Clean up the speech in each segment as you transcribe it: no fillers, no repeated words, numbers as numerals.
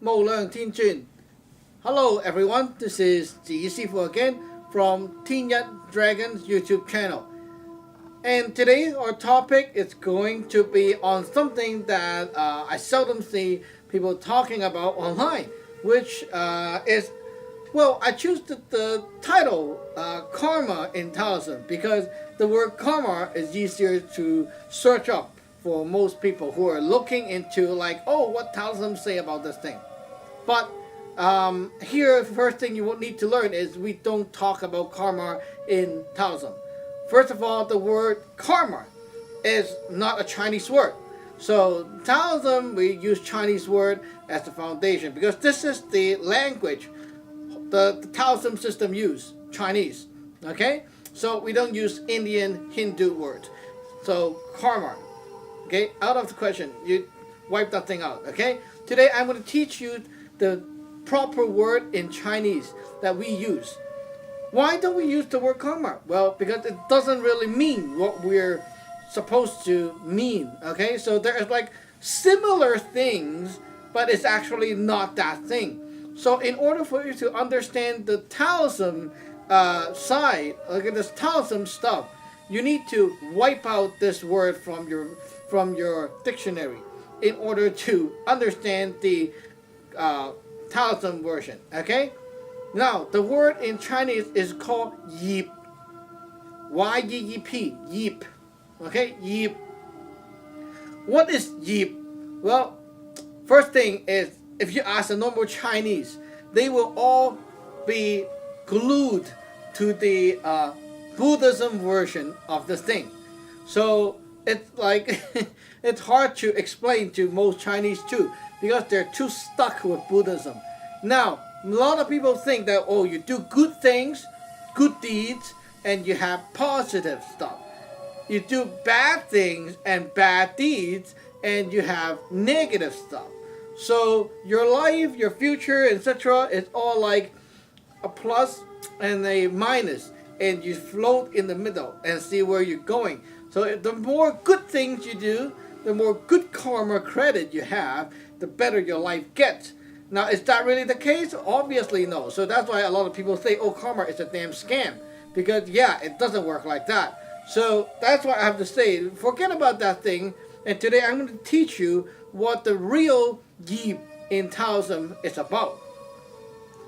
无量天尊. Hello everyone, this is 子師傅 again from 天一 Dragon's YouTube channel. And today our topic is going to be on something that I seldom see people talking about online, which is, well, I choose the title Karma in Taoism because the word karma is easier to search up for most people who are looking into like, oh, what Taoism say about this thing. But here, first thing you will need to learn is we don't talk about karma in Taoism. First of all, the word karma is not a Chinese word. So Taoism, we use Chinese word as the foundation because this is the language the Taoism system use, Chinese. Okay? So we don't use Indian Hindu words. So karma. Okay? Out of the question. You wipe that thing out. Okay? Today I'm going to teach you the proper word in Chinese that we use. Why don't we use the word karma? Well, because it doesn't really mean what we're supposed to mean. Okay, so there's like similar things, but it's actually not that thing. So in order for you to understand the Taoism side, okay, this Taoism stuff, you need to wipe out this word from your dictionary in order to understand the Taoism version. Okay, now the word in Chinese is called yeep. Y-E-E-P, yeep. Okay, yeep. What is yeep? Well, first thing is, if you ask a normal Chinese, they will all be glued to the Buddhism version of the thing. So it's like it's hard to explain to most Chinese too, because they're too stuck with Buddhism. Now, a lot of people think that, oh, you do good things, good deeds, and you have positive stuff. You do bad things and bad deeds, and you have negative stuff. So your life, your future, etc. is all like a plus and a minus, and you float in the middle and see where you're going. So the more good things you do, the more good karma credit you have, the better your life gets. Now, is that really the case? Obviously no. So that's why a lot of people say, oh, karma is a damn scam. Because, yeah, it doesn't work like that. So that's why I have to say, forget about that thing. And today I'm going to teach you what the real yeep in Taoism is about.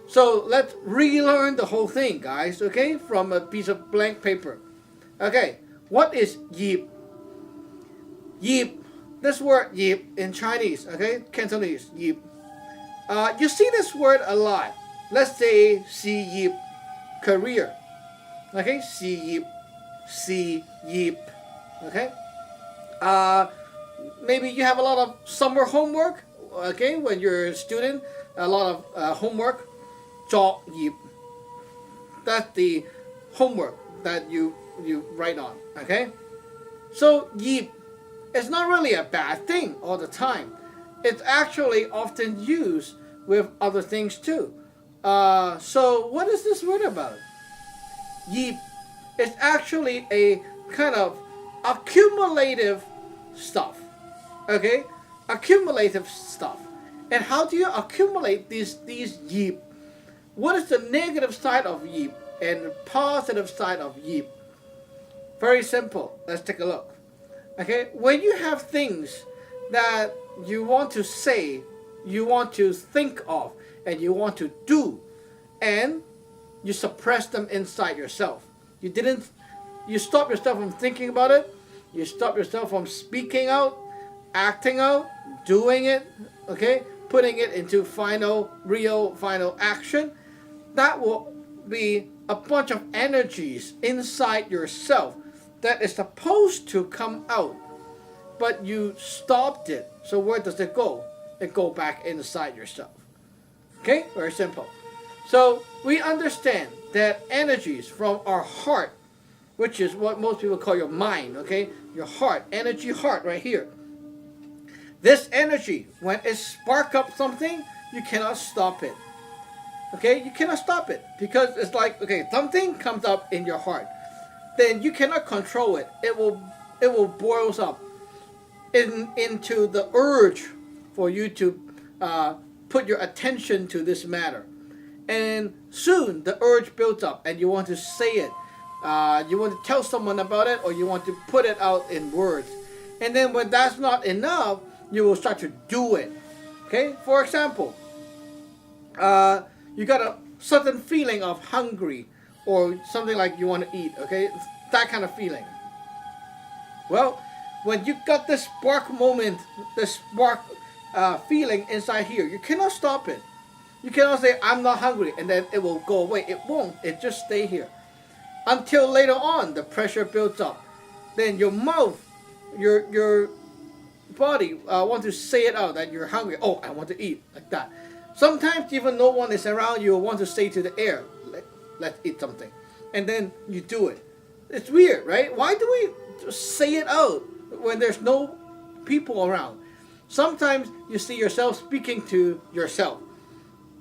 So let's relearn the whole thing, guys, okay? From a piece of blank paper. Okay, what is yeep? Yeep. This word yeep in Chinese, okay? Cantonese, yeep. You see this word a lot. Let's say see yeep, career. Okay, see yeep, okay? Maybe you have a lot of summer homework, okay? When you're a student, a lot of homework, 作業. That's the homework that you write on, okay? So yeep is not really a bad thing all the time. It's actually often used with other things too. So what is this word about? Yeep is actually a kind of accumulative stuff. Okay? Accumulative stuff. And how do you accumulate these yeep? What is the negative side of yeep and the positive side of yeep? Very simple. Let's take a look. Okay? When you have things that you want to say, you want to think of, and you want to do, and you suppress them inside yourself. You stop yourself from thinking about it, you stop yourself from speaking out, acting out, doing it, okay, putting it into final action. That will be a bunch of energies inside yourself that is supposed to come out, but you stopped it. So where does it go? It goes back inside yourself. Okay, very simple. So we understand that energies from our heart, which is what most people call your mind, okay? Your heart, energy heart right here. This energy, when it sparks up something, you cannot stop it. Okay, you cannot stop it because it's like, okay, something comes up in your heart, then you cannot control it. It will boils up into the urge for you to put your attention to this matter. And soon the urge builds up and you want to say it. You want to tell someone about it, or you want to put it out in words. And then when that's not enough, you will start to do it. Okay? For example, you got a certain feeling of hungry or something like you want to eat. Okay? That kind of feeling. Well, when you got this spark moment, this spark feeling inside here, you cannot stop it. You cannot say, I'm not hungry, and then it will go away. It won't. It just stay here. Until later on, the pressure builds up. Then your mouth, your body want to say it out that you're hungry. Oh, I want to eat, like that. Sometimes even no one is around, you want to say to the air, let's eat something. And then you do it. It's weird, right? Why do we just say it out when there's no people around? Sometimes you see yourself speaking to yourself.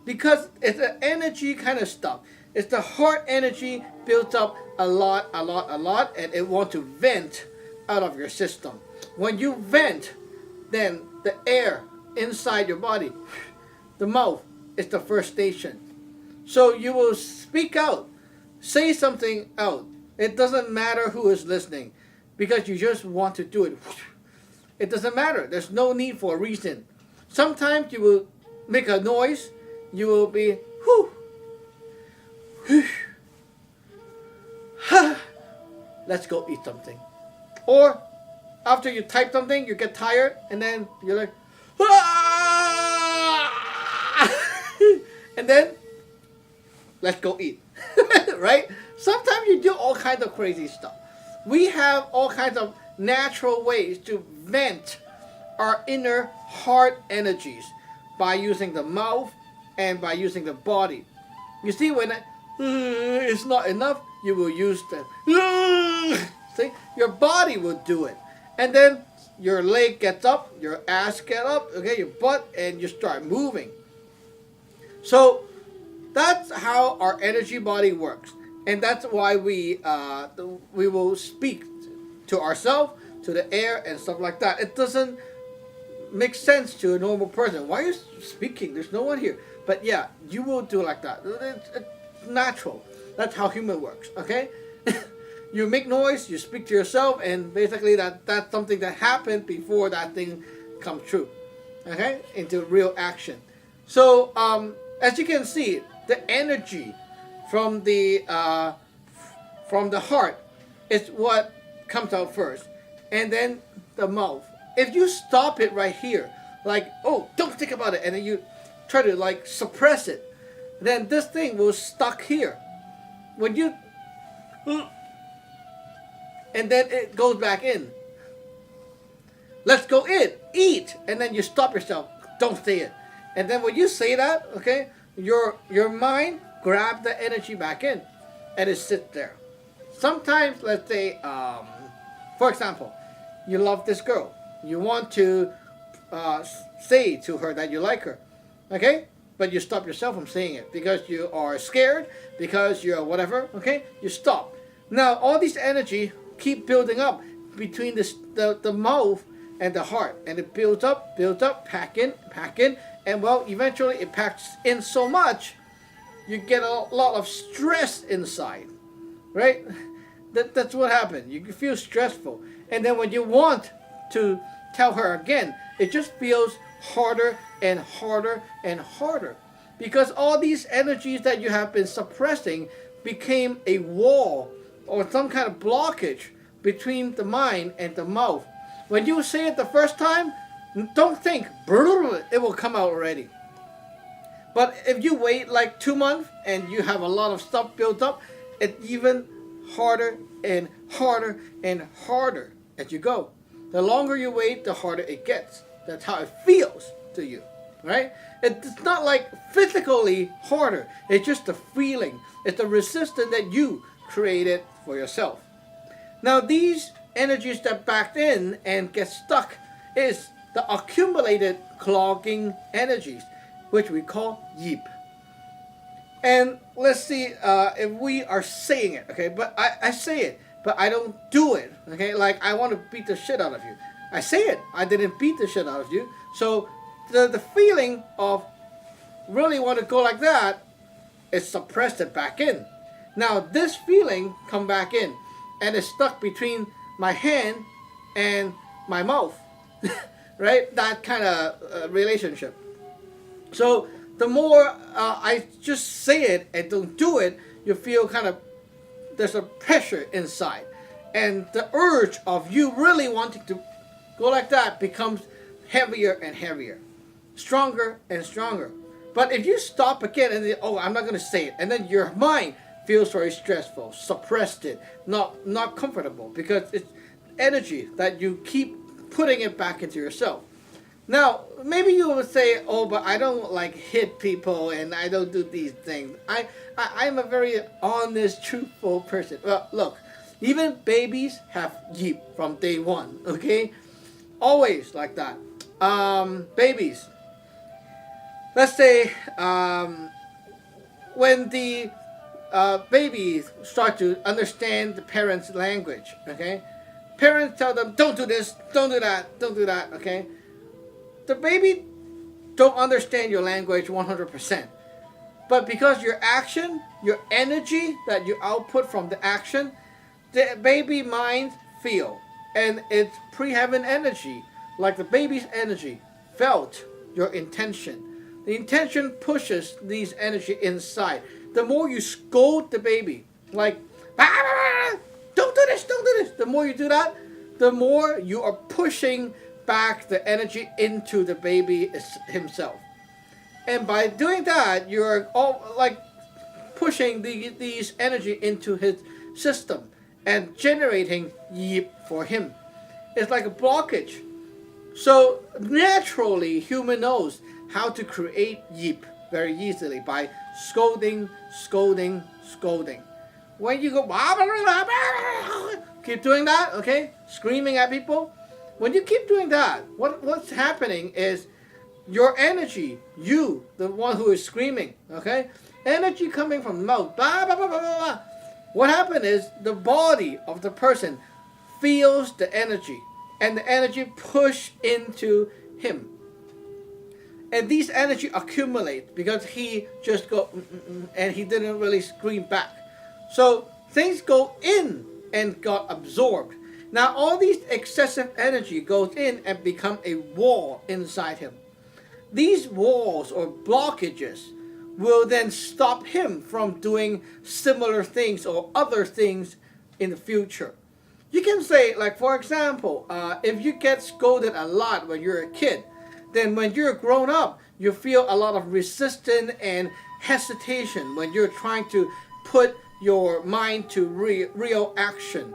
Because it's an energy kind of stuff. It's the heart energy built up a lot, and it wants to vent out of your system. When you vent, then the air inside your body, the mouth, is the first station. So you will speak out, say something out. It doesn't matter who is listening, because you just want to do it. It doesn't matter. There's no need for a reason. Sometimes you will make a noise. You will be, whew, whew, ha, let's go eat something. Or after you type something, you get tired, and then you're like, ah! And then let's go eat. Right? Sometimes you do all kinds of crazy stuff. We have all kinds of natural ways to vent our inner heart energies by using the mouth and by using the body. You see, when it's not enough, you will use the see, your body will do it, and then your leg gets up, your ass gets up, okay, your butt, and you start moving. So that's how our energy body works, and that's why we will speak to ourselves, to the air, and stuff like that. It doesn't make sense to a normal person. Why are you speaking? There's no one here. But yeah, you will do like that. It's natural. That's how human works, okay? You make noise, you speak to yourself, and basically that's something that happened before that thing comes true, okay? Into real action. So, as you can see, the energy from the heart is what comes out first, and then the mouth. If you stop it right here, like, oh, don't think about it, and then you try to like suppress it, then this thing will stuck here. When you, and then it goes back in. Let's go eat, and then you stop yourself. Don't say it. And then when you say that, okay, your mind grabs the energy back in, and it sits there. Sometimes, let's say, for example, you love this girl. You want to say to her that you like her, okay? But you stop yourself from saying it because you are scared, because you're whatever, okay? You stop. Now, all these energy keep building up between the mouth and the heart, and it builds up, pack in, and well, eventually it packs in so much, you get a lot of stress inside, right? That's what happened. You feel stressful, and then when you want to tell her again, it just feels harder and harder and harder, because all these energies that you have been suppressing became a wall or some kind of blockage between the mind and the mouth. When you say it the first time, don't think it will come out already. But if you wait like 2 months and you have a lot of stuff built up, it's even harder and harder and harder as you go. The longer you wait, the harder it gets. That's how it feels to you, right? It's not like physically harder. It's just the feeling. It's the resistance that you created for yourself. Now, these energies that backed in and get stuck is the accumulated clogging energies, which we call yeep. And let's see if we are saying it, okay? But I say it, but I don't do it, okay? Like, I want to beat the shit out of you. I say it, I didn't beat the shit out of you. So the feeling of really want to go like that, it suppressed it back in. Now this feeling come back in, and it's stuck between my hand and my mouth, right? That kind of relationship. So the more I just say it and don't do it, you feel kind of there's a pressure inside, and the urge of you really wanting to go like that becomes heavier and heavier, stronger and stronger. But if you stop again and then, oh, I'm not going to say it, and then your mind feels very stressful, suppressed it, not comfortable, because it's energy that you keep putting it back into yourself. Now, maybe you would say, oh, but I don't like hit people and I don't do these things. I'm a very honest, truthful person. Well, look, even babies have yeep from day one, okay? Always like that. Babies. Let's say when the babies start to understand the parents' language, okay? Parents tell them, don't do this, don't do that, don't do that, okay? The baby don't understand your language 100%. But because your action, your energy that you output from the action, the baby mind feel. And it's pre-heaven energy, like the baby's energy, felt your intention. The intention pushes these energy inside. The more you scold the baby, like, don't do this, don't do this. The more you do that, the more you are pushing back the energy into the baby himself. And by doing that, you're all like pushing these energy into his system and generating yeep for him. It's like a blockage. So naturally, human knows how to create yeep very easily by scolding, scolding, scolding. When you go, keep doing that, okay? Screaming at people. When you keep doing that, what's happening is your energy, you, the one who is screaming, okay? Energy coming from the mouth, blah, blah, blah, blah, blah. What happened is the body of the person feels the energy, and the energy push into him. And these energy accumulate because he just go, and he didn't really scream back. So things go in and got absorbed. Now all these excessive energy goes in and become a wall inside him. These walls or blockages will then stop him from doing similar things or other things in the future. You can say, like, for example, if you get scolded a lot when you're a kid, then when you're grown up, you feel a lot of resistance and hesitation when you're trying to put your mind to real action.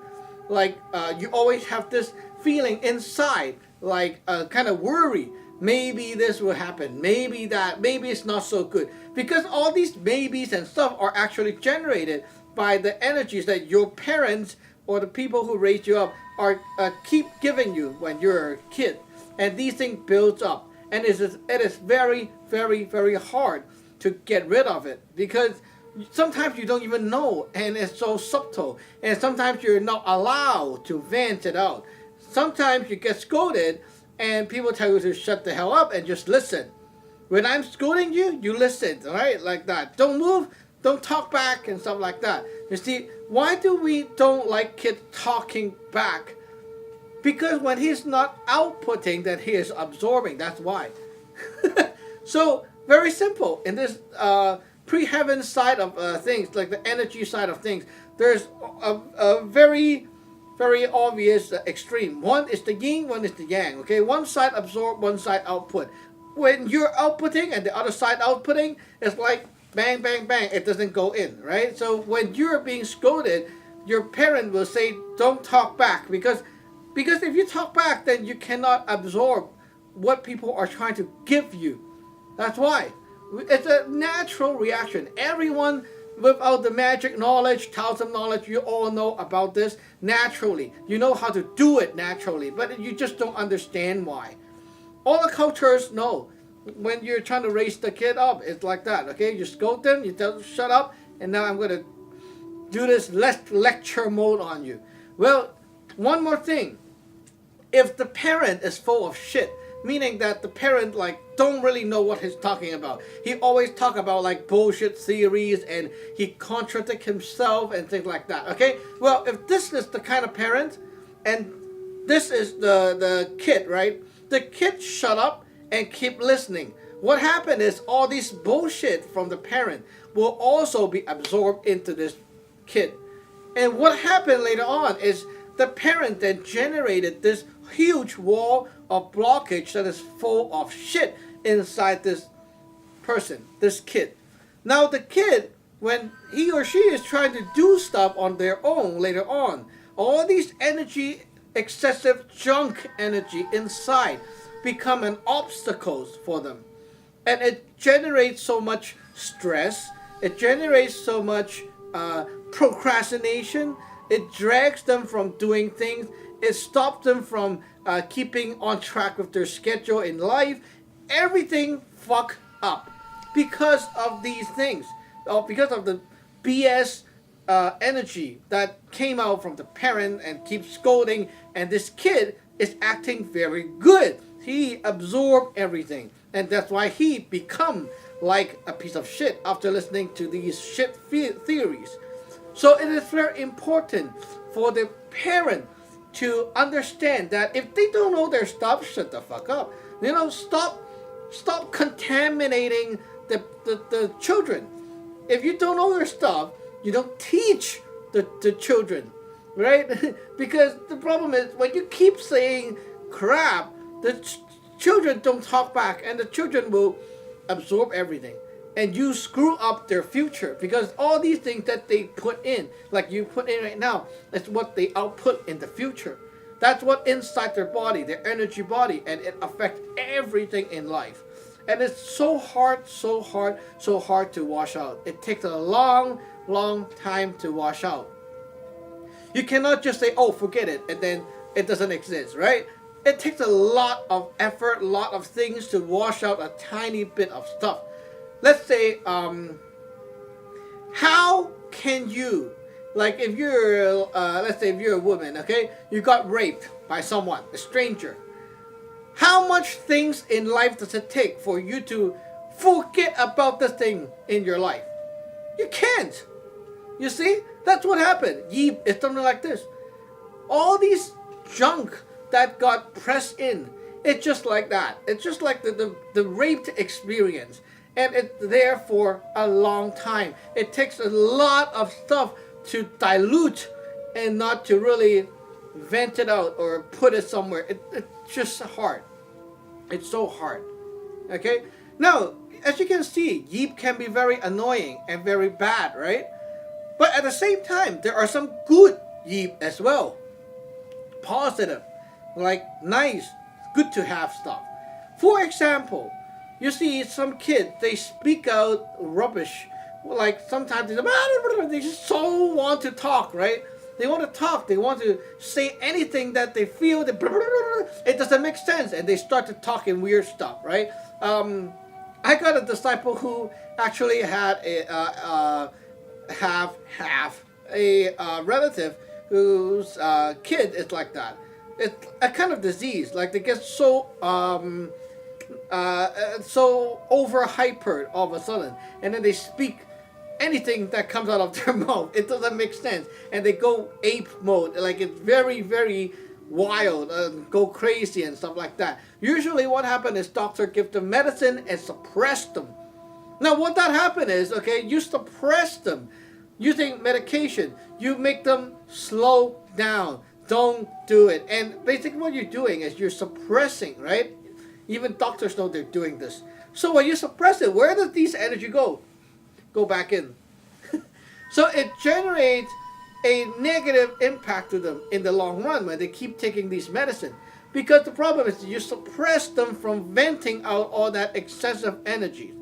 Like, you always have this feeling inside, like kind of worry. Maybe this will happen, maybe that, maybe it's not so good. Because all these maybes and stuff are actually generated by the energies that your parents or the people who raised you up are keep giving you when you're a kid. And these things build up. And it is very, very, very hard to get rid of it. Because sometimes you don't even know, and it's so subtle. And sometimes you're not allowed to vent it out. Sometimes you get scolded, and people tell you to shut the hell up and just listen. When I'm scolding you, you listen, right? Like that. Don't move, don't talk back, and stuff like that. You see, why do we don't like kids talking back? Because when he's not outputting, then he is absorbing. That's why. So, very simple. In this pre-heaven side of things, like the energy side of things, there's a very, very obvious extreme. One is the yin, one is the yang. Okay, one side absorb, one side output. When you're outputting and the other side outputting, it's like bang, bang, bang. It doesn't go in, right? So when you're being scolded, your parent will say, "Don't talk back," because if you talk back, then you cannot absorb what people are trying to give you. That's why. It's a natural reaction. Everyone without the magic knowledge, Taoism knowledge, you all know about this naturally. You know how to do it naturally, but you just don't understand why. All the cultures know. When you're trying to raise the kid up, it's like that, okay? You scold them, you tell them, shut up, and now I'm going to do this lecture mode on you. Well, one more thing. If the parent is full of shit, meaning that the parent like don't really know what he's talking about. He always talk about like bullshit theories and he contradict himself and things like that. Okay, well, if this is the kind of parent and this is the kid, right? The kid shut up and keep listening. What happened is all this bullshit from the parent will also be absorbed into this kid. And what happened later on is the parent then generated this huge wall of blockage that is full of shit inside this person, this kid. Now the kid, when he or she is trying to do stuff on their own later on, all these energy, excessive junk energy inside become an obstacles for them. And it generates so much stress, it generates so much procrastination, it drags them from doing things, it stops them from keeping on track with their schedule in life. Everything fuck up because of these things, or because of the BS energy that came out from the parent and keeps scolding, and this kid is acting very good. He absorbed everything, and that's why he become like a piece of shit after listening to these shit theories. So it is very important for the parent to understand that if they don't know their stuff, shut the fuck up. You know, stop contaminating the children. If you don't know their stuff, you don't teach the children, right? Because the problem is when you keep saying crap, the children don't talk back, and the children will absorb everything, and you screw up their future, because all these things that they put in, like you put in right now, is what they output in the future. That's what inside their body, their energy body, and it affects everything in life. And it's so hard to wash out. It takes a long time to wash out. You cannot just say, oh, forget it, and then it doesn't exist, right? It takes a lot of effort, a lot of things to wash out a tiny bit of stuff. Let's say, how can you, like if you're, let's say if you're a woman, okay, you got raped by someone, a stranger. How much things in life does it take for you to forget about this thing in your life? You can't. You see, that's what happened. Yeep is something like this. All these junk that got pressed in, it's just like that. It's just like the raped experience. And it's there for a long time. It takes a lot of stuff to dilute and not to really vent it out or put it somewhere. It's just hard. It's so hard. Okay? Now, as you can see, yeep can be very annoying and very bad, right? But at the same time, there are some good yeep as well. Positive. Like nice, good to have stuff. For example, you see some kids, they speak out rubbish. Like sometimes they just so want to talk, right? They want to talk. They want to say anything that they feel. It doesn't make sense, and they start to talk in weird stuff, right? I got a disciple who actually had a relative whose kid is like that. It's a kind of disease. Like they get so over hyper all of a sudden, and then they speak anything that comes out of their mouth. It doesn't make sense, and they go ape mode. Like it's very wild and go crazy and stuff like that. Usually, what happens is doctor give them medicine and suppress them. Now, what that happen is, okay, you suppress them using medication. You make them slow down. Don't do it. And basically what you're doing is you're suppressing, right? Even doctors know they're doing this. So when you suppress it, where does these energy go? Go back in. So it generates a negative impact to them in the long run when they keep taking these medicine. Because the problem is you suppress them from venting out all that excessive energy.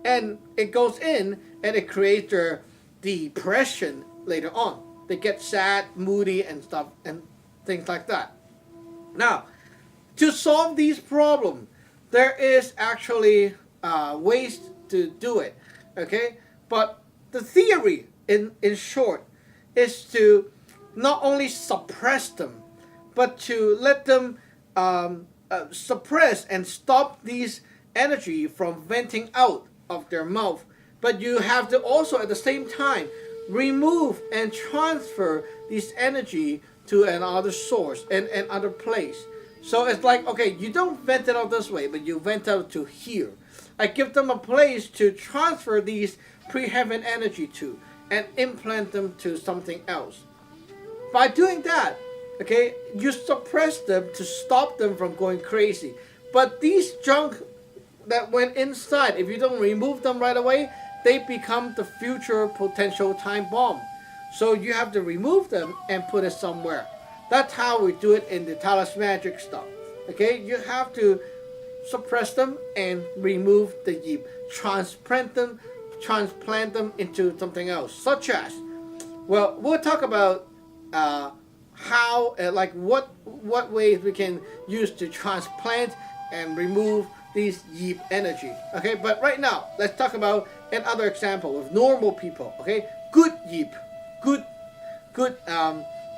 And it goes in and it creates their depression later on. They get sad, moody, and stuff, and things like that. Now, to solve these problems, there is actually ways to do it, okay? But the theory, in short, is to not only suppress them, but to let them suppress and stop these energy from venting out of their mouth. But you have to also at the same time remove and transfer this energy to another source and another place. So it's like, okay, you don't vent it out this way, but you vent out to here. I give them a place to transfer these pre-heaven energy to and implant them to something else. By doing that, okay, you suppress them to stop them from going crazy. But these junk that went inside, if you don't remove them right away, they become the future potential time bomb. So you have to remove them and put it somewhere. That's how we do it in the Taoist Magic stuff. Okay, you have to suppress them and remove the yeep. Transplant them into something else, such as, well, we'll talk about how, like what ways we can use to transplant and remove these yeep energy. Okay, but right now let's talk about another example with normal people. Okay, good yeep, good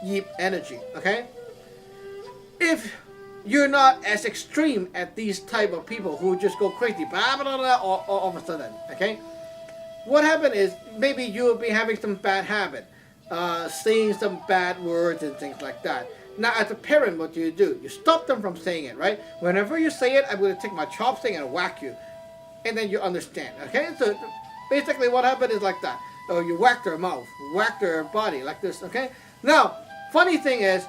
yeep energy. Okay, if you're not as extreme as these type of people who just go crazy blah, blah, blah, all of a sudden. Okay, what happened is maybe you'll be having some bad habit, saying some bad words and things like that. Now, as a parent, what do? You stop them from saying it, right? Whenever you say it, I'm going to take my chopstick and whack you. And then you understand, okay? So basically what happened is like that. Oh, you whack their mouth, whack their body like this, okay? Now, funny thing is,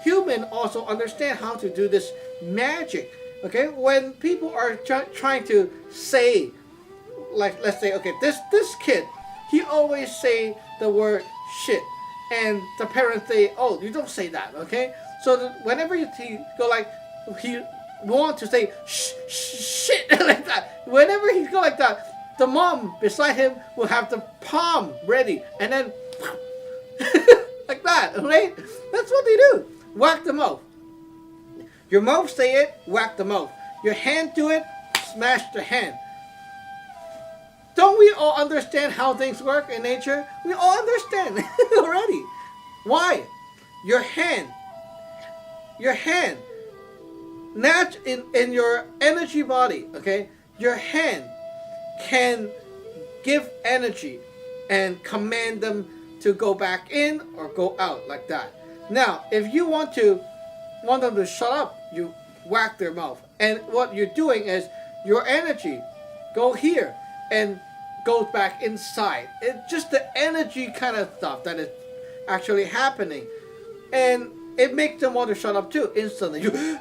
human also understand how to do this magic, okay? When people are trying to say, like, let's say, okay, this kid, he always say the word shit. And the parents say, oh, you don't say that, okay? So whenever he go like, he want to say shit like that, whenever he go like that, the mom beside him will have the palm ready, and then like that, right? That's what they do. Whack the mouth. Your mouth say it, whack the mouth. Your hand do it, smash the hand. Don't we all understand how things work in nature? We all understand already. Why? Your hand, in your energy body, okay? Your hand can give energy and command them to go back in or go out like that. Now, if you want them to shut up, you whack their mouth. And what you're doing is your energy go here and goes back inside. It's just the energy kind of stuff that is actually happening, and it makes them want to shut up too instantly. You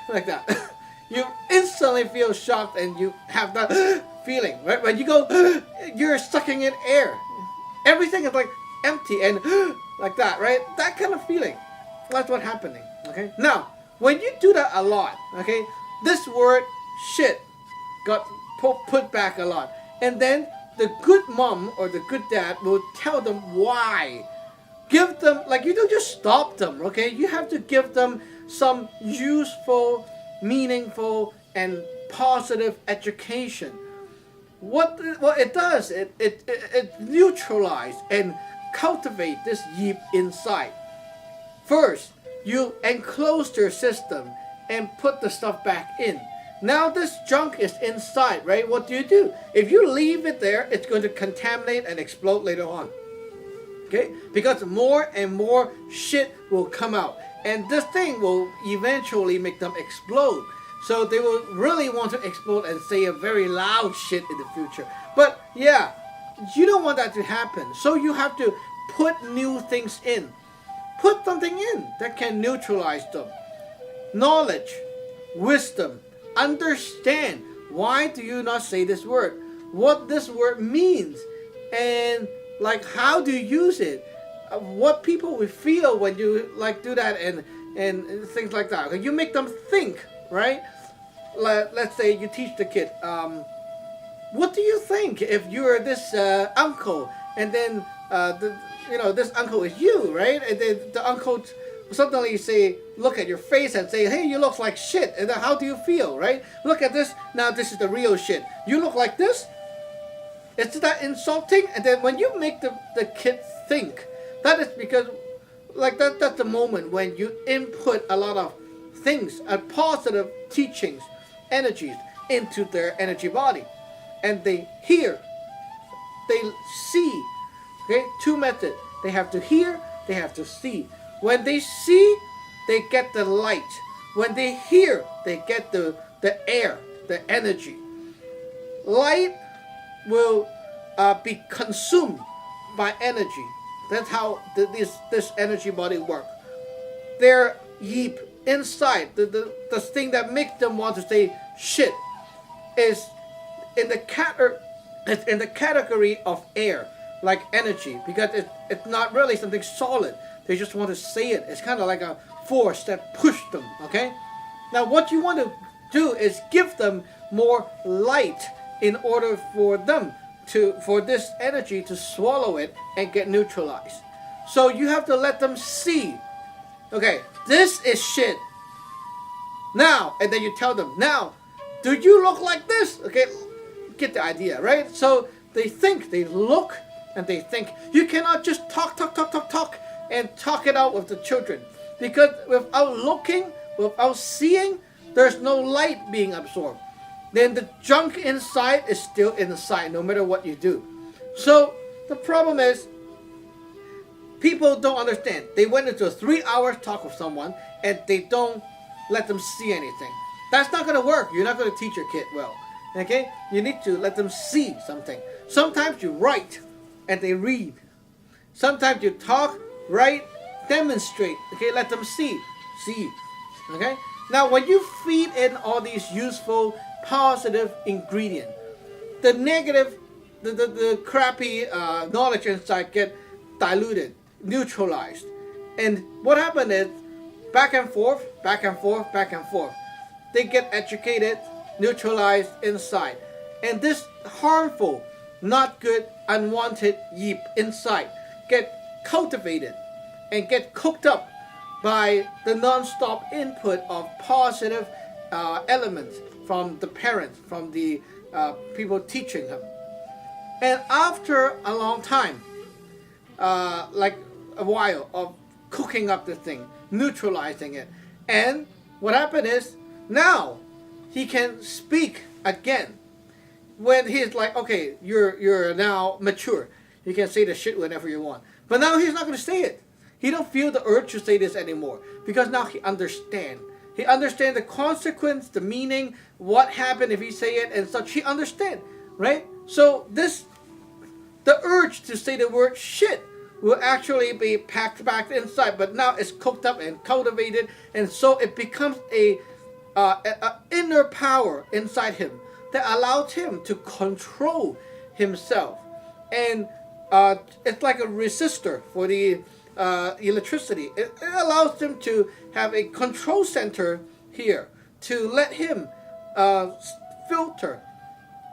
like that. You instantly feel shocked, and you have that feeling, right? When you go, you're sucking in air. Everything is like empty and like that, right? That kind of feeling. That's what's happening. Okay. Now, when you do that a lot, okay, this word shit got put back a lot, and then the good mom or the good dad will tell them why. Give them, like, you don't just stop them, okay? You have to give them some useful, meaningful, and positive education. What it does, it neutralizes and cultivates this yeep inside. First, you enclose their system and put the stuff back in. Now this junk is inside, right? What do? If you leave it there, it's going to contaminate and explode later on. Okay? Because more and more shit will come out. And this thing will eventually make them explode. So they will really want to explode and say a very loud shit in the future. But yeah, you don't want that to happen. So you have to put new things in. Put something in that can neutralize them. Knowledge, wisdom, understand why do you not say this word, what this word means, and like how do you use it, what people will feel when you like do that, and things like that. You make them think, right? Let's say you teach the kid, what do you think if you're this uncle, and then this uncle is you, right? And then the uncle suddenly say, look at your face and say, hey, you look like shit. And then how do you feel, right? Look at this. Now this is the real shit. You look like this? Is that insulting? And then when you make the kid think, that is because, like, that's the moment when you input a lot of things and positive teachings, energies into their energy body. And they hear, they see. Okay, two methods. They have to hear, they have to see. When they see, they get the light. When they hear, they get the air, the energy. Light will be consumed by energy. That's how this energy body works. Their yeep inside, the thing that makes them want to say shit, is in the category of air, like energy, because it's not really something solid. They just want to say it. It's kind of like a force that pushed them. Okay. Now, what you want to do is give them more light in order for them for this energy to swallow it and get neutralized. So you have to let them see, okay, this is shit. Now, and then you tell them, now, do you look like this? Okay, get the idea, right? So they think, they look, and they think. You cannot just talk, and talk it out with the children. Because without looking, without seeing, there's no light being absorbed. Then the junk inside is still inside, no matter what you do. So the problem is, people don't understand. They went into a 3-hour talk with someone, and they don't let them see anything. That's not going to work. You're not going to teach your kid well. Okay? You need to let them see something. Sometimes you write, and they read. Sometimes you talk, write, demonstrate. Okay? Let them see. Okay? Now, when you feed in all these useful, positive ingredients, the negative, the crappy knowledge inside get diluted, neutralized. And what happened is, back and forth. They get educated, neutralized inside. And this harmful, not good, unwanted yeep inside get cultivated and get cooked up by the non-stop input of positive elements from the parents, from the people teaching them. And after a long time, like a while of cooking up the thing, neutralizing it, and what happened is, now he can speak again. When he's like, okay, you're now mature, you can say the shit whenever you want. But now he's not going to say it. He don't feel the urge to say this anymore, because now he understands. He understands the consequence, the meaning, what happened if he say it and such. He understands, right? So the urge to say the word shit will actually be packed back inside, but now it's cooked up and cultivated, and so it becomes a inner power inside him that allows him to control himself. And it's like a resistor for the electricity. It allows him to have a control center here to let him filter.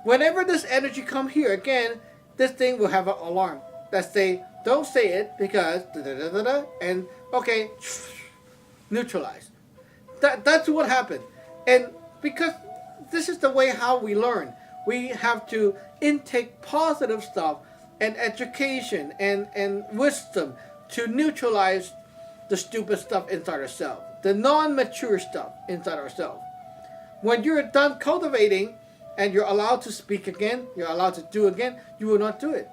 Whenever this energy come here again, this thing will have an alarm that say, don't say it because and okay, neutralize. That's what happened. And because this is the way how we learn, we have to intake positive stuff and education and wisdom to neutralize the stupid stuff inside ourselves, the non-mature stuff inside ourselves. When you're done cultivating and you're allowed to speak again, you're allowed to do again, you will not do it.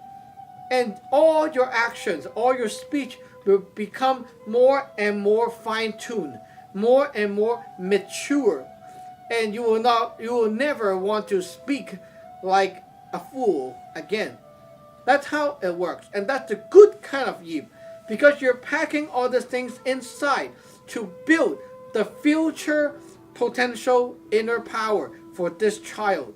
And all your actions, all your speech will become more and more fine-tuned, more and more mature. And you will never want to speak like a fool again. That's how it works. And that's the good kind of yeep, because you're packing all these things inside to build the future potential inner power for this child.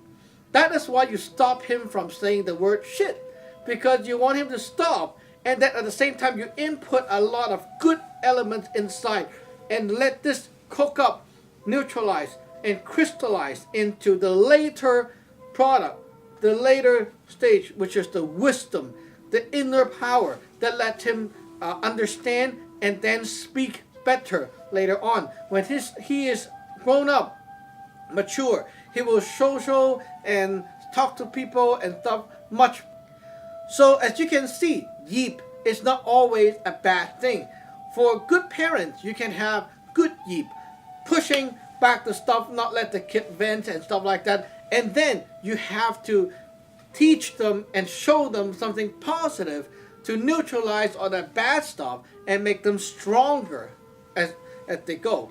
That is why you stop him from saying the word shit, because you want him to stop, and then at the same time you input a lot of good elements inside and let this cook up, neutralize, and crystallize into the later product, the later stage, which is the wisdom, the inner power that lets him understand and then speak better later on. When he is grown up, mature, he will social and talk to people and stuff much. So as you can see, yeep is not always a bad thing. For good parents, you can have good yeep, pushing back the stuff, not let the kid vent and stuff like that. And then you have to teach them and show them something positive to neutralize all that bad stuff and make them stronger as they go.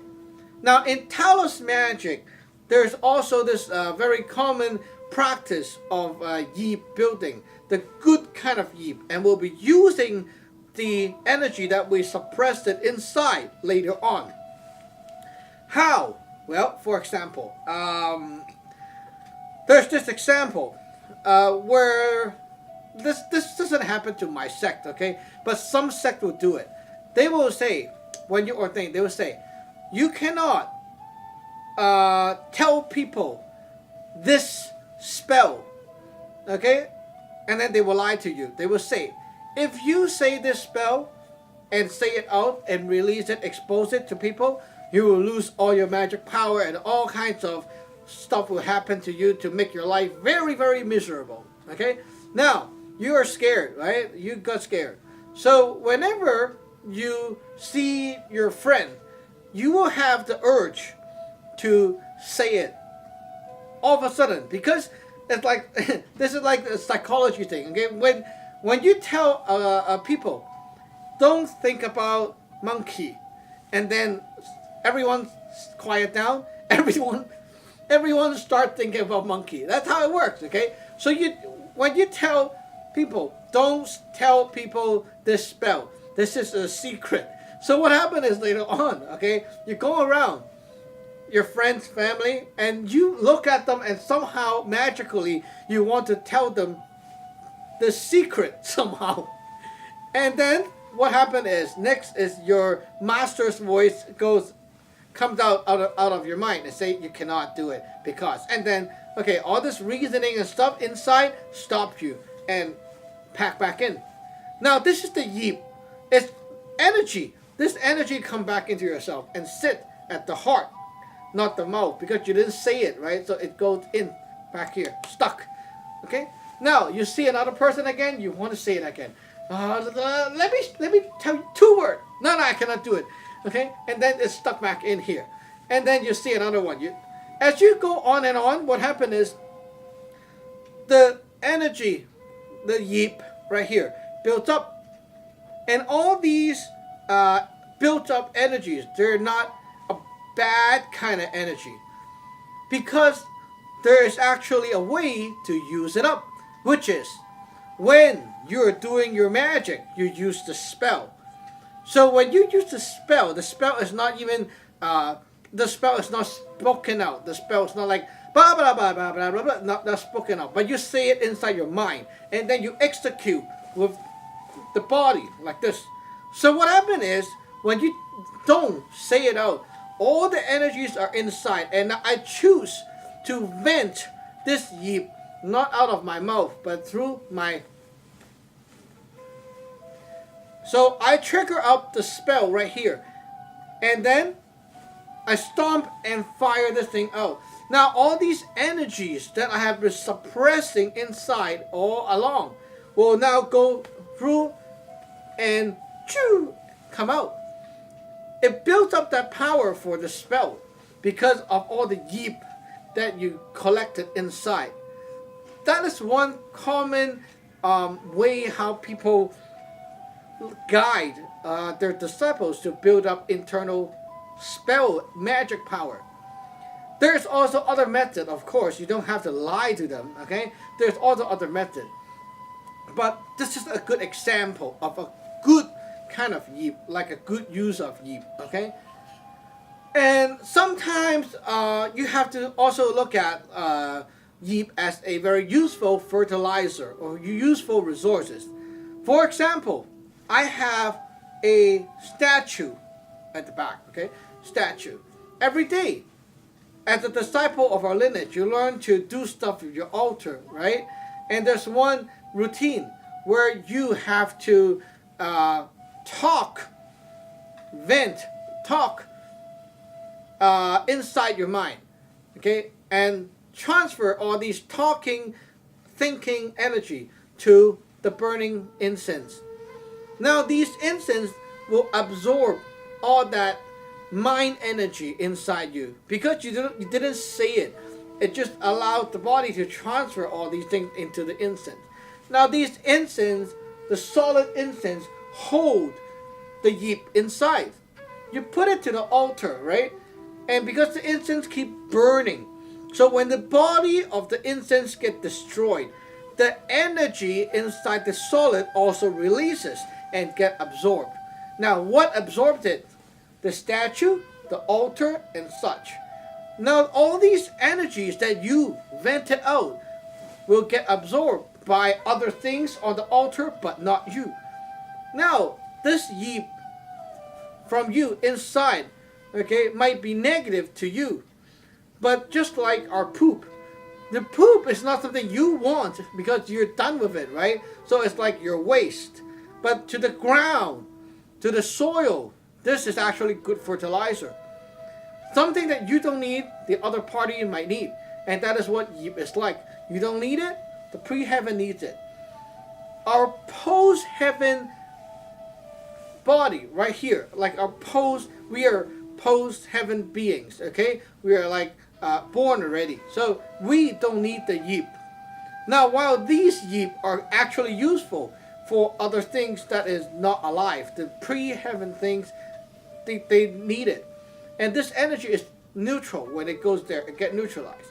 Now in Taoist Magic, there's also this very common practice of yeep building, the good kind of yeep, and we'll be using the energy that we suppressed it inside later on. How? Well, for example, there's this example where this doesn't happen to my sect, okay? But some sect will do it. They will say, when you ordain, they will say, you cannot tell people this spell, okay? And then they will lie to you. They will say, if you say this spell and say it out and release it, expose it to people, you will lose all your magic power and all kinds of stuff will happen to you to make your life very, very miserable, okay? Now, you are scared, right? You got scared. So whenever you see your friend, you will have the urge to say it all of a sudden, because it's like this is like a psychology thing, okay? When you tell people, don't think about monkey, and then everyone quiet down, everyone start thinking about monkey. That's how it works, okay? So when you tell people, don't tell people this spell, this is a secret. So what happened is later on, okay, you go around your friends, family, and you look at them and somehow magically you want to tell them the secret somehow. And then what happened is, next is your master's voice comes out of your mind and say you cannot do it because, and then okay, all this reasoning and stuff inside stops you and pack back in. Now this is the yeep. It's energy. This energy come back into yourself and sit at the heart, not the mouth, because you didn't say it, right? So it goes in back here, stuck. Okay. Now you see another person again. You want to say it again. Let me tell you 2 words. No, I cannot do it. Okay, and then it's stuck back in here, and then you see another one. As you go on and on, what happened is the energy, the yeep right here, built up, and all these built up energies, they're not a bad kind of energy, because there is actually a way to use it up, which is when you're doing your magic, you use the spell. So when you use the spell is not even the spell is not spoken out. The spell is not like blah blah blah blah blah blah, blah, not spoken out, but you say it inside your mind, and then you execute with the body like this. So what happened is, when you don't say it out, all the energies are inside, and I choose to vent this yeep not out of my mouth but through my. So I trigger up the spell right here, and then I stomp and fire this thing out. Now all these energies that I have been suppressing inside all along will now go through and come out. It builds up that power for the spell because of all the yeep that you collected inside. That is one common way how people guide their disciples to build up internal spell magic power. There's also other method, of course. You don't have to lie to them, okay? There's also other method. But this is a good example of a good kind of yeep, like a good use of yeep, okay? And sometimes you have to also look at yeep as a very useful fertilizer or useful resources. For example, I have a statue at the back, okay? Statue. Every day, as a disciple of our lineage, you learn to do stuff with your altar, right? And there's one routine where you have to vent inside your mind, okay? And transfer all these talking, thinking energy to the burning incense. Now these incense will absorb all that mind energy inside you. Because you didn't say it, it just allowed the body to transfer all these things into the incense. Now these incense, the solid incense, hold the yeep inside. You put it to the altar, right? And because the incense keep burning, so when the body of the incense get destroyed, the energy inside the solid also releases and get absorbed. Now what absorbed it? The statue, the altar, and such. Now all these energies that you vented out will get absorbed by other things on the altar, but not you. Now this yeep from you inside, okay, might be negative to you. But just like our poop, the poop is not something you want because you're done with it, right? So it's like your waste. But to the ground, to the soil, this is actually good fertilizer. Something that you don't need, the other party might need. And that is what yeep is like. You don't need it, the pre-heaven needs it. Our post-heaven body right here, like our we are post-heaven beings, okay? We are like born already. So we don't need the yeep. Now, while these yeep are actually useful for other things that is not alive, the pre-heaven things, they need it. And this energy is neutral when it goes there, it gets neutralized.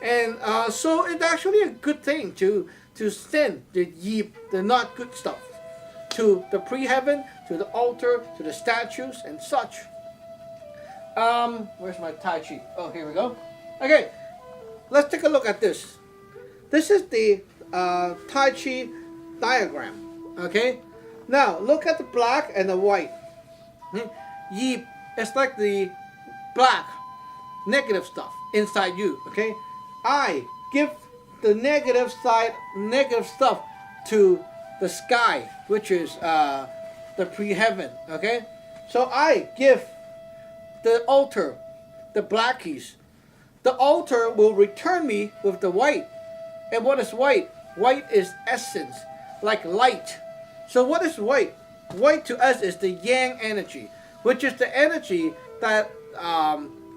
And so it's actually a good thing to send the yeep, the not good stuff, to the pre-heaven, to the altar, to the statues and such. Where's my Tai Chi? Oh, here we go. Okay, let's take a look at this. This is the Tai Chi diagram. Okay, now look at the black and the white. Yeep, it's like the black, negative stuff inside you. Okay, I give the negative side, negative stuff to the sky, which is the pre-heaven. Okay, so I give the altar the black keys. The altar will return me with the white. And what is white? White is essence, like light. So what is white? White to us is the yang energy, which is the energy that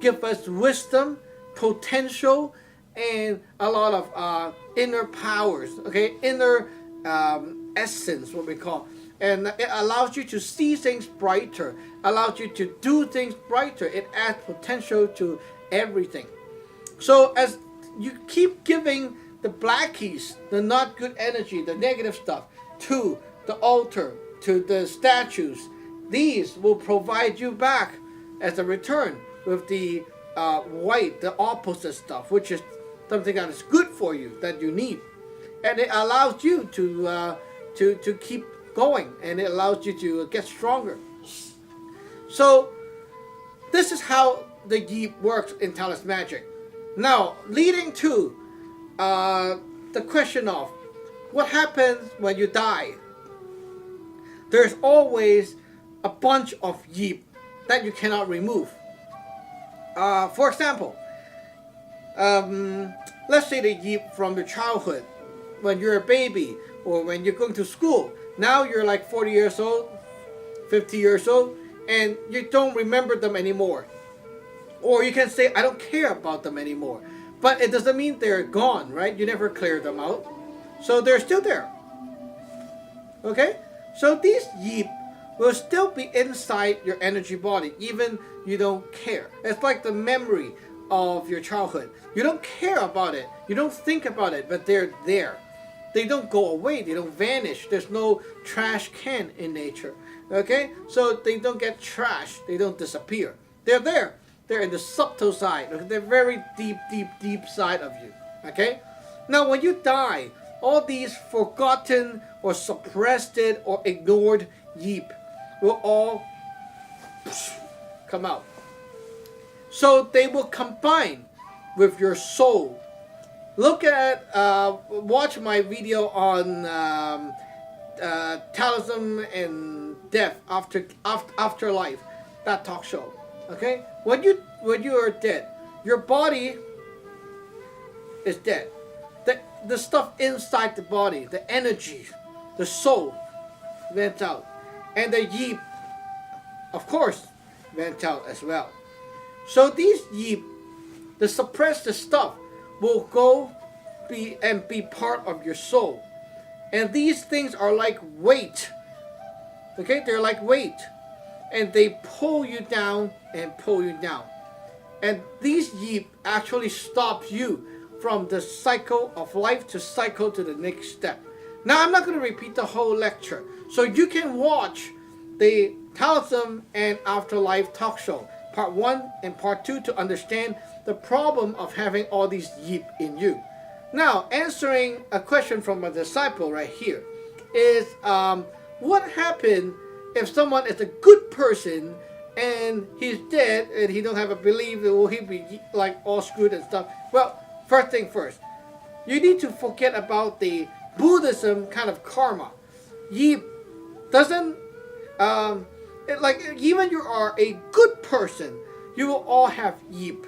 gives us wisdom, potential, and a lot of inner powers, okay? Inner essence, what we call. And it allows you to see things brighter, allows you to do things brighter. It adds potential to everything. So as you keep giving the black keys, the not good energy, the negative stuff, to the altar, to the statues, these will provide you back as a return with the white, the opposite stuff, which is something that is good for you, that you need. And it allows you to keep going, and it allows you to get stronger. So this is how the yeep works in Taoist magic. Now, leading to the question of what happens when you die. There's always a bunch of yeep that you cannot remove. For example, let's say the yeep from your childhood, when you're a baby or when you're going to school. Now you're like 40 years old, 50 years old, and you don't remember them anymore. Or you can say, I don't care about them anymore. But it doesn't mean they're gone, right? You never cleared them out. So they're still there. Okay? So these yeep will still be inside your energy body, even you don't care. It's like the memory of your childhood. You don't care about it. You don't think about it, but they're there. They don't go away. They don't vanish. There's no trash can in nature. Okay? So they don't get trashed. They don't disappear. They're there. They're in the subtle side. They're very deep, deep, deep side of you. Okay? Now, when you die, all these forgotten or suppressed or ignored yeep will all come out. So they will combine with your soul. Look at, watch my video on Taoism and death afterlife, that talk show. Okay, when you are dead, your body is dead. The stuff inside the body, the energy, the soul, went out, and the yeep, of course, went out as well. So these yeep, the suppressed stuff, will go be part of your soul. And these things are like weight. Okay, they're like weight. And they pull you down and pull you down. And these yeep actually stop you from the cycle of life to cycle to the next step. Now, I'm not going to repeat the whole lecture. So you can watch the Taoism and Afterlife talk show, part 1 and part 2, to understand the problem of having all these yeep in you. Now, answering a question from a disciple right here is, what happened if someone is a good person and he's dead and he don't have a belief, will he be like all screwed and stuff? Well, first thing first, you need to forget about the Buddhism kind of karma. Yeep doesn't, even you are a good person, you will all have yeep.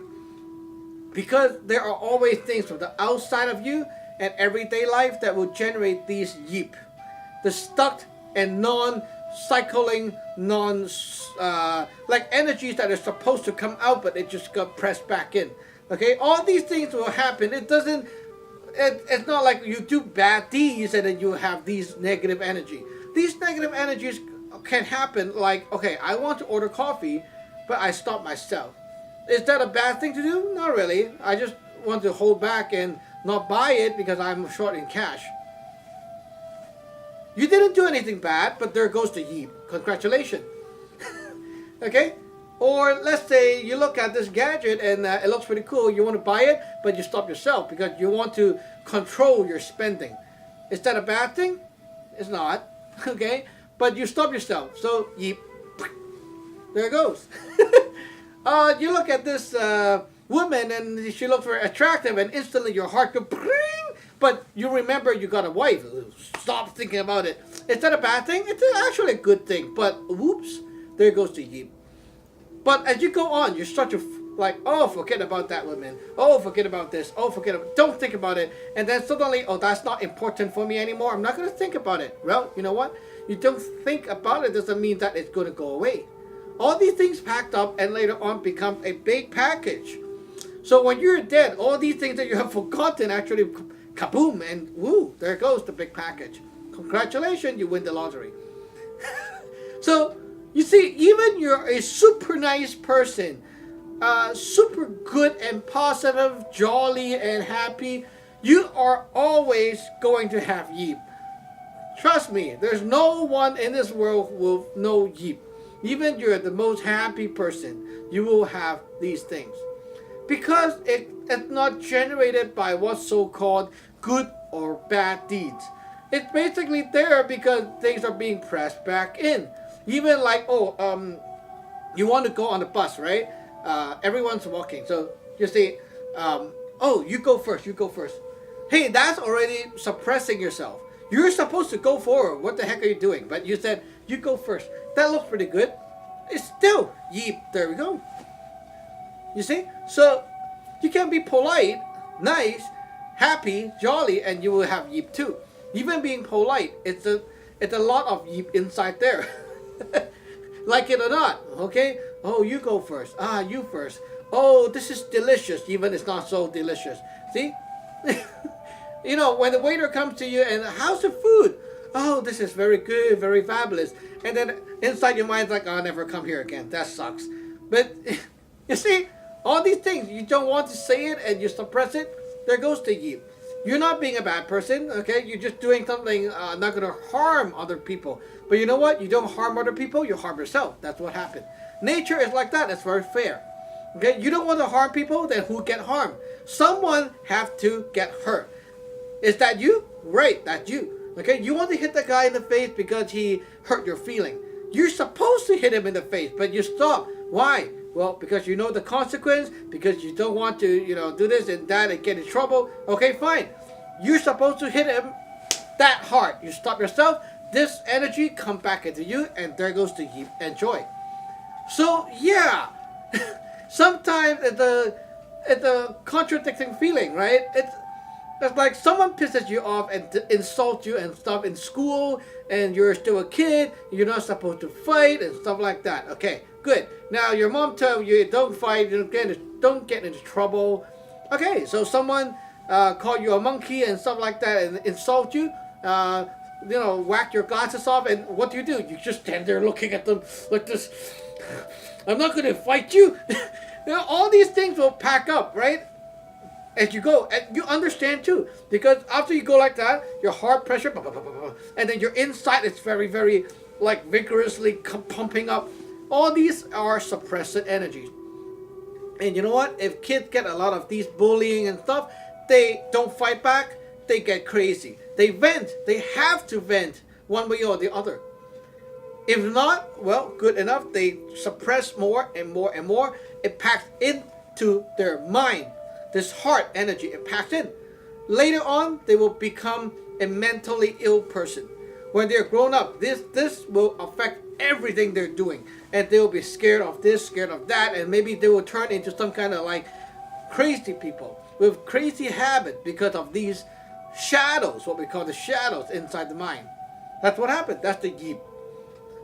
Because there are always things from the outside of you and everyday life that will generate these yeep. The stuck and non-cycling, like energies that are supposed to come out, but it just got pressed back in. Okay, all these things will happen. It's not like you do bad deeds and then you have these negative energy. These negative energies can happen like, okay, I want to order coffee, but I stop myself. Is that a bad thing to do? Not really. I just want to hold back and not buy it because I'm short in cash. You didn't do anything bad, but there goes the yeep. Congratulations. Okay? Or let's say you look at this gadget and it looks pretty cool. You want to buy it, but you stop yourself because you want to control your spending. Is that a bad thing? It's not. Okay? But you stop yourself. So, yeep. There it goes. You look at this woman and she looks very attractive and instantly your heart goes, but you remember you got a wife. Stop thinking about it. Is that a bad thing? It's actually a good thing, but whoops, there goes the yeep. But as you go on, you start to like, oh, forget about that woman. Oh, forget about this. Oh, don't think about it. And then suddenly, oh, that's not important for me anymore. I'm not going to think about it. Well, you know what? You don't think about it doesn't mean that it's going to go away. All these things packed up and later on become a big package. So when you're dead, all these things that you have forgotten actually kaboom and woo, there goes the big package. Congratulations, you win the lottery. So you see, even you're a super nice person, super good and positive, jolly and happy, you are always going to have yeep. Trust me, there's no one in this world who will know yeep. Even you're the most happy person, you will have these things. Because it's not generated by what's so-called good or bad deeds. It's basically there because things are being pressed back in. Even like, you want to go on the bus, right? Everyone's walking. So you say, you go first, you go first. Hey, that's already suppressing yourself. You're supposed to go forward. What the heck are you doing? But you said, you go first. That looks pretty good. It's still yeep. There we go. You see? So you can be polite, nice, happy, jolly, and you will have yeep too. Even being polite, it's a lot of yeep inside there. Like it or not, okay? Oh, you go first. You first. Oh, this is delicious, even it's not so delicious. See? You know, when the waiter comes to you and how's the food? Oh, this is very good, very fabulous. And then inside your mind's like, I'll never come here again. That sucks. But you see, all these things, you don't want to say it and you suppress it, there goes the yeep. You're not being a bad person, okay? You're just doing something not going to harm other people. But you know what? You don't harm other people, you harm yourself. That's what happened. Nature is like that. It's very fair. Okay? You don't want to harm people, then who get harmed? Someone have to get hurt. Is that you? Right, that's you. Okay? You want to hit the guy in the face because he hurt your feeling. You're supposed to hit him in the face, but you stop. Why? Well, because you know the consequence, because you don't want to, do this and that and get in trouble. Okay, fine. You're supposed to hit him that hard. You stop yourself, this energy come back into you, and there goes the yeep and joy. So, yeah. Sometimes it's a contradicting feeling, right? It's like someone pisses you off and insults you and stuff in school, and you're still a kid, you're not supposed to fight and stuff like that. Okay, good. Now your mom told you don't fight, don't get into trouble. Okay, so someone call you a monkey and stuff like that and insult you, whack your glasses off, and what do? You just stand there looking at them like this. I'm not going to fight you. All these things will pack up, right? As you go, and you understand too, because after you go like that, your heart pressure, and then your inside is very, very like vigorously pumping up. All these are suppressed energies. And you know what? If kids get a lot of these bullying and stuff, they don't fight back, they get crazy. They vent. They have to vent one way or the other. If not, well, good enough. They suppress more and more and more. It packs into their mind. This heart energy, it packs in. Later on, they will become a mentally ill person. When they're grown up, this will affect everything they're doing. And they will be scared of this, scared of that, and maybe they will turn into some kind of like crazy people with crazy habits because of these shadows, what we call the shadows inside the mind. That's what happened. That's the yeep.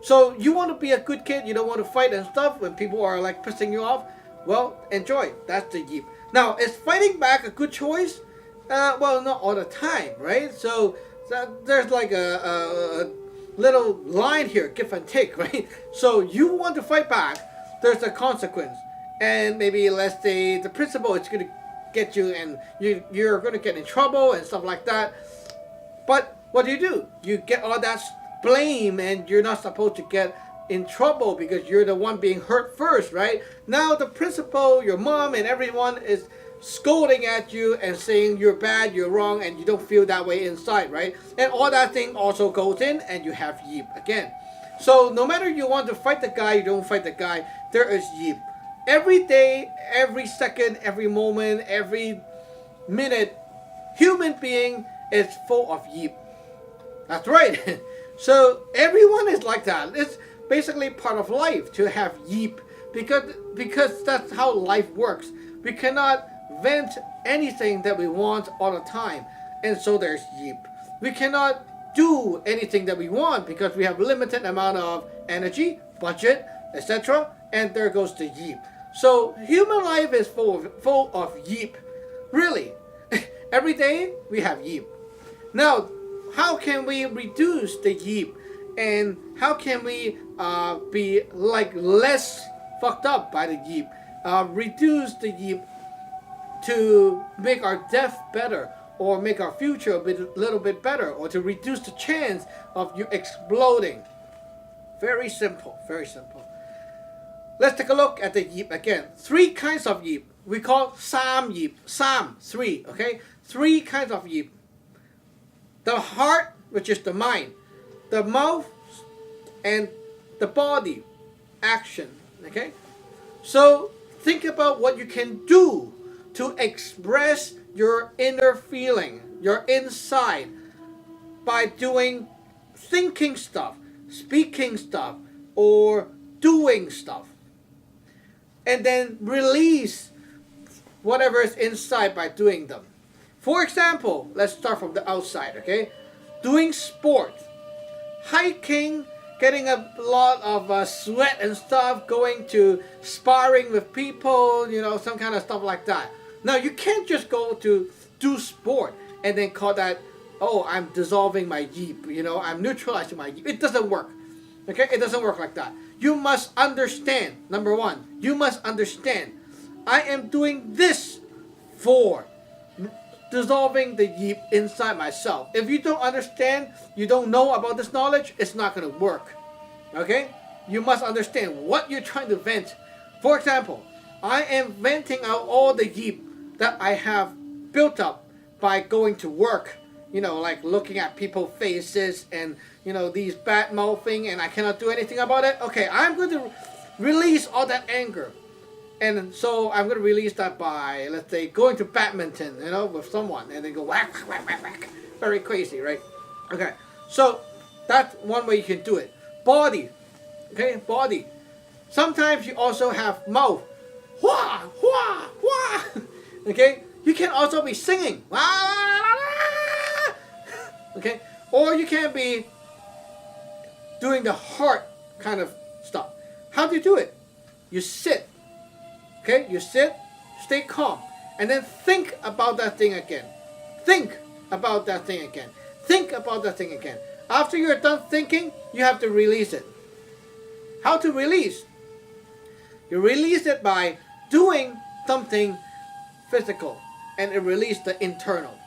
So you want to be a good kid, you don't want to fight and stuff when people are like pissing you off, well, enjoy. That's the yeep. Now, is fighting back a good choice? Well, not all the time, right? So there's like a little line here, give and take, right? So you want to fight back, there's a consequence. And maybe let's say the principal is going to get you and you're going to get in trouble and stuff like that. But what do? You get all that blame and you're not supposed to get in trouble because you're the one being hurt first, right? Now the principal, your mom, and everyone is scolding at you and saying you're bad, you're wrong, and you don't feel that way inside, right? And all that thing also goes in and you have yeep again. So no matter you want to fight the guy, you don't fight the guy, there is yeep. Every day, every second, every moment, every minute, human being is full of yeep. That's right. So everyone is like that. It's basically part of life to have yeep because that's how life works. We cannot vent anything that we want all the time, and so there's yeep. We cannot do anything that we want because we have limited amount of energy, budget, etc., and there goes the yeep. So human life is full of yeep. Really. Every day we have yeep. Now, how can we reduce the yeep, and how can we be like less fucked up by the yeep? Reduce the yeep to make our death better, or make our future a little bit better, or to reduce the chance of you exploding. Very simple, very simple. Let's take a look at the yeep again. 3 kinds of yeep. We call Saam yeep. Saam, 3, okay? 3 kinds of yeep. The heart, which is the mind. The mouth, and the body, action, okay? So think about what you can do to express your inner feeling, your inside, by doing thinking stuff, speaking stuff, or doing stuff. And then release whatever is inside by doing them. For example, let's start from the outside, okay? Doing sport, hiking, getting a lot of sweat and stuff, going to sparring with people, some kind of stuff like that. Now, you can't just go to do sport and then call that, oh, I'm dissolving my yeep, I'm neutralizing my yeep. It doesn't work, okay? It doesn't work like that. You must understand, number 1, you must understand, I am doing this for dissolving the yeep inside myself. If you don't understand, you don't know about this knowledge, it's not going to work. Okay? You must understand what you're trying to vent. For example, I am venting out all the yeep that I have built up by going to work, like looking at people's faces and, these bad mouthing, and I cannot do anything about it. Okay, I'm going to release all that anger. And so I'm going to release that by, let's say, going to badminton, with someone, and then go whack, whack, whack, whack. Very crazy, right? Okay, so that's one way you can do it. Body, okay, body. Sometimes you also have mouth. Wah, wah, wah. Okay, you can also be singing. Okay, or you can be doing the heart kind of stuff. How do you do it? you sit. Okay, you sit, stay calm, and then think about that thing again. Think about that thing again. Think about that thing again. After you're done thinking, you have to release it. How to release? You release it by doing something physical, and it releases the internal.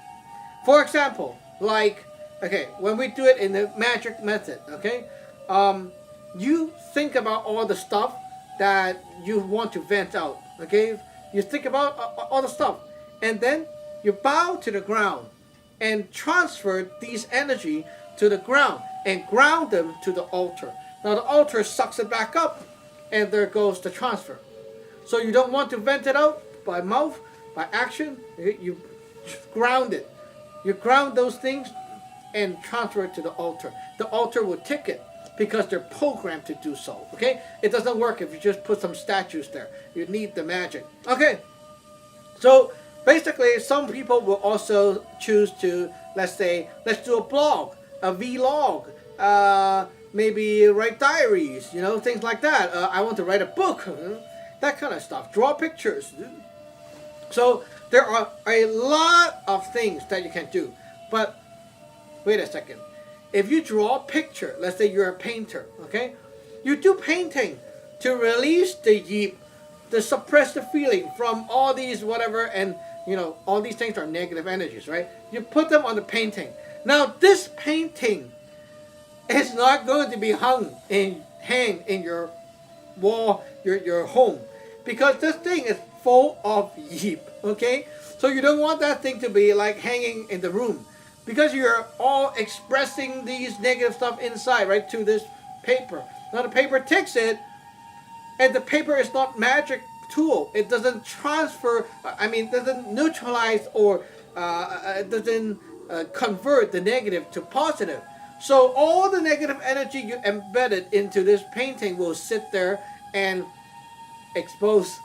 For example, like, okay, when we do it in the magic method, okay, you think about all the stuff that you want to vent out, okay? You think about all the stuff, and then you bow to the ground and transfer these energy to the ground and ground them to the altar. Now the altar sucks it back up, and there goes the transfer. So you don't want to vent it out by mouth, by action, you ground it. You ground those things and transfer it to the altar. The altar will take it because they're programmed to do so, okay? It doesn't work if you just put some statues there. You need the magic. Okay, so basically some people will also choose to, let's say, let's do a blog, a vlog, maybe write diaries, you know, things like that. I want to write a book, that kind of stuff. Draw pictures. So there are a lot of things that you can do. But wait a second. If you draw a picture, let's say you're a painter, okay? You do painting to release the yeep, to suppress the feeling from all these whatever, and you know, all these things are negative energies, right? You put them on the painting. Now this painting is not going to be hang in your wall, your home, because this thing is full of yeep, okay? So you don't want that thing to be like hanging in the room, because you're all expressing these negative stuff inside, right, to this paper. Now the paper takes it, and the paper is not magic tool. It doesn't transfer, doesn't neutralize or doesn't convert the negative to positive. So all the negative energy you embedded into this painting will sit there and expose.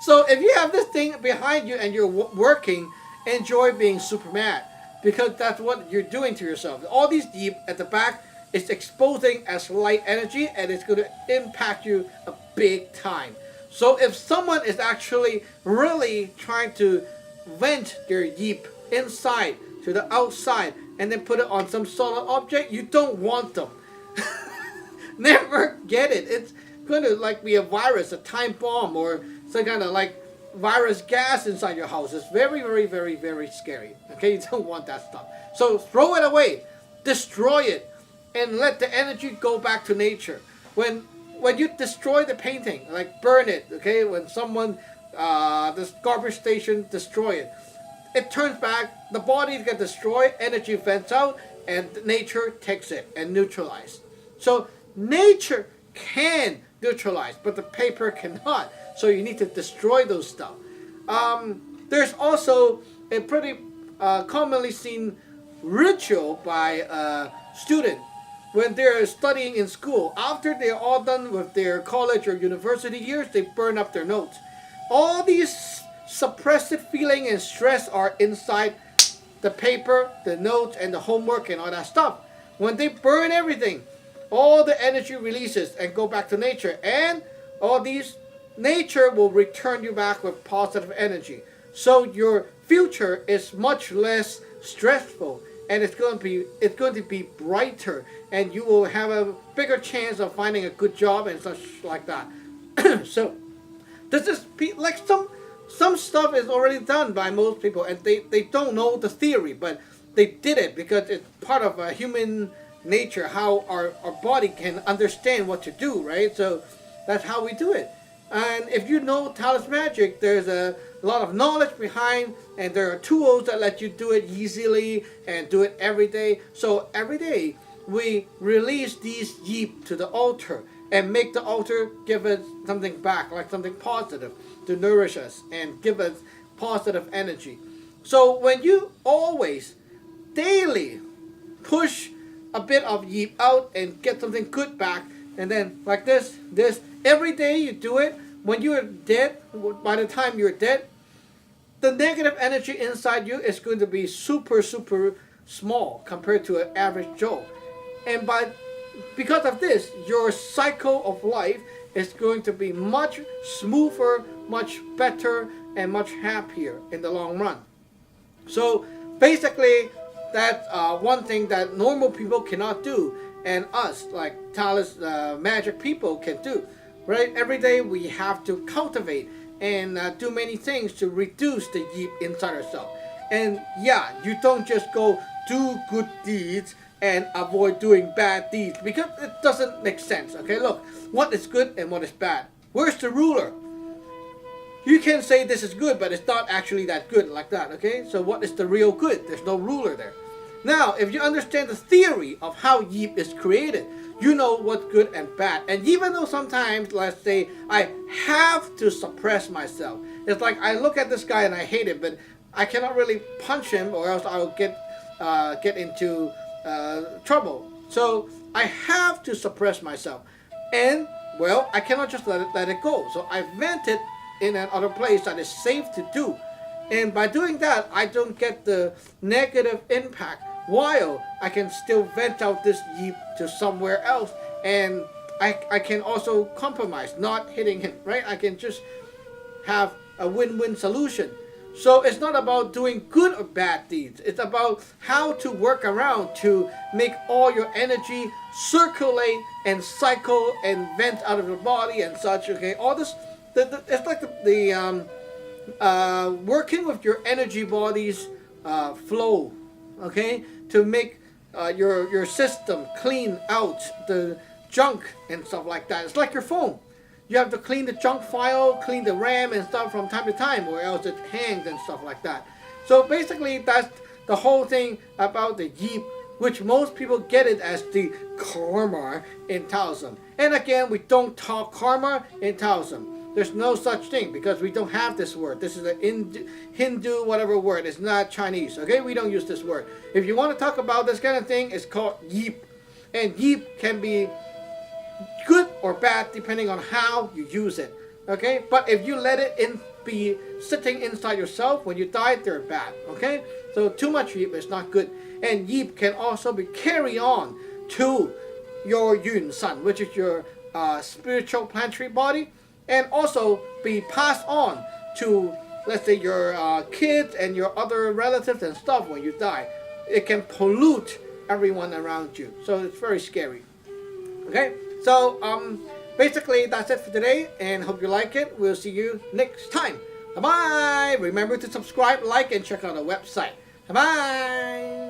So if you have this thing behind you and you're working, enjoy being super mad, because that's what you're doing to yourself. All these deep at the back is exposing as light energy, and it's going to impact you a big time. So if someone is actually really trying to vent their yeep inside to the outside and then put it on some solid object, you don't want them. Never get it. It's going to like be a virus, a time bomb, or some kind of like virus gas inside your house. It's very, very, very, very scary. Okay, you don't want that stuff. So throw it away, destroy it, and let the energy go back to nature. When you destroy the painting, like burn it, okay, when someone, this garbage station, destroy it, it turns back, the body gets destroyed, energy vents out, and nature takes it and neutralizes. So nature can neutralize, but the paper cannot. So you need to destroy those stuff. There's also a pretty commonly seen ritual by a student when they're studying in school. After they're all done with their college or university years, they burn up their notes. All these suppressed feeling and stress are inside the paper, the notes, and the homework and all that stuff. When they burn everything, all the energy releases and go back to nature, and all these nature will return you back with positive energy. So your future is much less stressful, and it's going to be brighter, and you will have a bigger chance of finding a good job and such like that. So this is like some stuff is already done by most people, and they don't know the theory, but they did it because it's part of human nature, how our body can understand what to do, right? So that's how we do it. And if you know Taoist Magic, there's a lot of knowledge behind, and there are tools that let you do it easily and do it every day. So every day we release these yeep to the altar and make the altar give us something back, like something positive to nourish us and give us positive energy. So when you always daily push a bit of yeep out and get something good back, and then like this every day you do it, when you're dead, by the time you're dead, the negative energy inside you is going to be super, super small compared to an average Joe. And because of this, your cycle of life is going to be much smoother, much better, and much happier in the long run. So basically, that's one thing that normal people cannot do, and us, like Taoist Magic people, can do. Right? Every day we have to cultivate and do many things to reduce the yeep inside ourselves. And yeah, you don't just go do good deeds and avoid doing bad deeds, because it doesn't make sense. Okay, look, what is good and what is bad? Where's the ruler? You can say this is good, but it's not actually that good like that. Okay, so what is the real good? There's no ruler there. Now, if you understand the theory of how yeep is created, you know what's good and bad. And even though sometimes, let's say, I have to suppress myself. It's like I look at this guy and I hate him, but I cannot really punch him or else I'll get into trouble. So I have to suppress myself. And, well, I cannot just let it go. So I vent it in another place that is safe to do. And by doing that, I don't get the negative impact, while I can still vent out this yeep to somewhere else, and I can also compromise, not hitting him, right? I can just have a win-win solution. So it's not about doing good or bad deeds. It's about how to work around to make all your energy circulate and cycle and vent out of your body and such. Okay, all this, it's like the working with your energy bodies flow. Okay, to make your system clean out the junk and stuff like that. It's like your phone. You have to clean the junk file, clean the RAM and stuff from time to time, or else it hangs and stuff like that. So basically, that's the whole thing about the yeep, which most people get it as the karma in Taoism. And again, we don't talk karma in Taoism. There's no such thing, because we don't have this word. This is a Hindu whatever word. It's not Chinese. Okay, we don't use this word. If you want to talk about this kind of thing, it's called yeep, and yeep can be good or bad depending on how you use it. Okay, but if you let it be sitting inside yourself, when you die, they're bad. Okay, so too much yeep is not good. And yeep can also be carried on to your yun san, which is your spiritual planetary body, and also be passed on to, let's say, your kids and your other relatives and stuff when you die. It can pollute everyone around you, so it's very scary. Okay, so basically that's it for today, and hope you like it. We'll see you next time. Bye bye. Remember to subscribe, like, and check out our website. Bye bye.